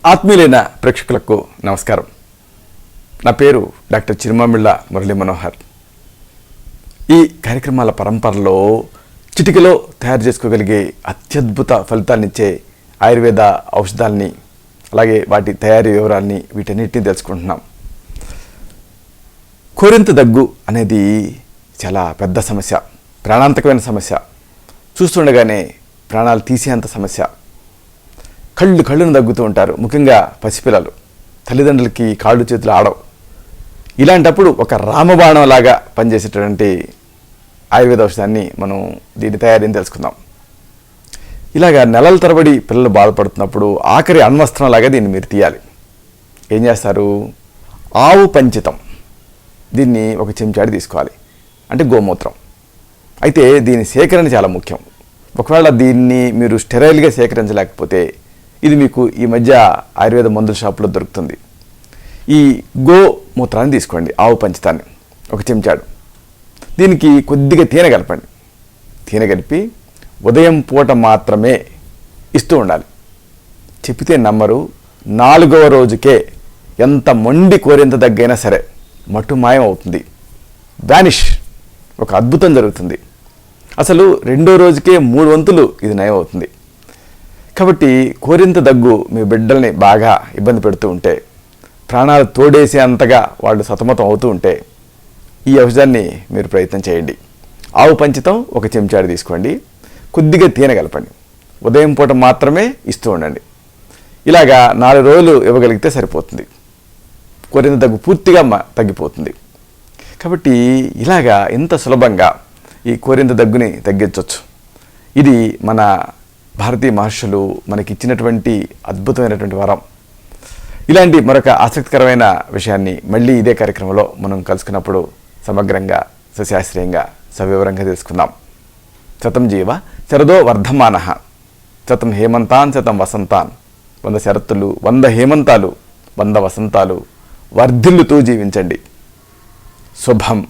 ఆత్మీయులైన ప్రేక్షకులకు నమస్కారం. నా పేరు డాక్టర్ చిరుమామిళ్ళ మురళీ మనోహర్. ఈ కార్యక్రమాల పరంపరలో చిటికలో తయారు చేసుకోగలిగే అత్యద్భుత ఫలితాన్నిచ్చే ఆయుర్వేద ఔషధాలని, అలాగే వాటి తయారీ వివరాలని, వీటన్నిటిని తెలుసుకుంటున్నాం. కోరింత దగ్గు అనేది చాలా పెద్ద సమస్య, ప్రాణాంతకమైన సమస్య, చూస్తుండగానే ప్రాణాలు తీసేంత సమస్య. కళ్ళును దగ్గుతూ ఉంటారు, ముఖ్యంగా పసిపిల్లలు. తల్లిదండ్రులకి కాళ్ళు చేతులు ఆడవు. ఇలాంటప్పుడు ఒక రామబాణం లాగా పనిచేసేటటువంటి ఆయుర్వేద ఔషధాన్ని మనం దీని తయారీని తెలుసుకుందాం. ఇలాగా నెలల తరబడి పిల్లలు బాధపడుతున్నప్పుడు ఆఖరి అణ్వస్త్రం లాగా దీన్ని మీరు తీయాలి. ఏం చేస్తారు? ఆవు పంచితం, దీన్ని ఒక చెంచాడి తీసుకోవాలి, అంటే గోమూత్రం. అయితే దీని సేకరణ చాలా ముఖ్యం. ఒకవేళ దీన్ని మీరు స్టెరైల్గా సేకరించలేకపోతే ఇది మీకు ఈ మధ్య ఆయుర్వేద మందుల షాపులో దొరుకుతుంది. ఈ గోమూత్రాన్ని తీసుకోండి, ఆవు పంచితాన్ని ఒక చెంచాడు. దీనికి కొద్దిగా తేనె కలపండి. తేనె కలిపి ఉదయం పూట మాత్రమే ఇస్తూ ఉండాలి. చెప్పితే నమ్మరు, 4వ రోజుకే ఎంత మొండి కోరింత దగ్గైనా సరే మటుమాయం అవుతుంది, వానిష్, ఒక అద్భుతం జరుగుతుంది. అసలు 2వ రోజుకే 3 వంతులు ఇది నయం అవుతుంది. కాబట్టి కోరింత దగ్గు మీ బిడ్డల్ని బాగా ఇబ్బంది పెడుతూ ఉంటే, ప్రాణాలు తోడేసే అంతగా వాళ్ళు సతమతం అవుతూ ఉంటే ఈ ఔషధాన్ని మీరు ప్రయత్నం చేయండి. ఆవు పంచితం ఒక చెంచాడు తీసుకోండి, కొద్దిగా తేనె కలపండి, ఉదయం పూట మాత్రమే ఇస్తూ ఉండండి. ఇలాగా 4 రోజులు ఇవ్వగలిగితే సరిపోతుంది. కోరింత దగ్గు పూర్తిగా తగ్గిపోతుంది. కాబట్టి ఇలాగా ఇంత సులభంగా ఈ కోరింత దగ్గుని తగ్గించవచ్చు. ఇది మన భారతీయ మహర్షులు మనకి ఇచ్చినటువంటి అద్భుతమైనటువంటి వరం. ఇలాంటి మరొక ఆసక్తికరమైన విషయాన్ని మళ్ళీ ఇదే కార్యక్రమంలో మనం కలుసుకున్నప్పుడు సమగ్రంగా, సశాస్త్రీయంగా, సవివరంగా తెలుసుకుందాం. శతం జీవ శరదో వర్ధమానః, శతం హేమంతాన్ శతం వసంతాన్. 100 శరత్తులు, 100 హేమంతాలు, 100 వసంతాలు వర్ధిల్లుతూ జీవించండి. శుభం.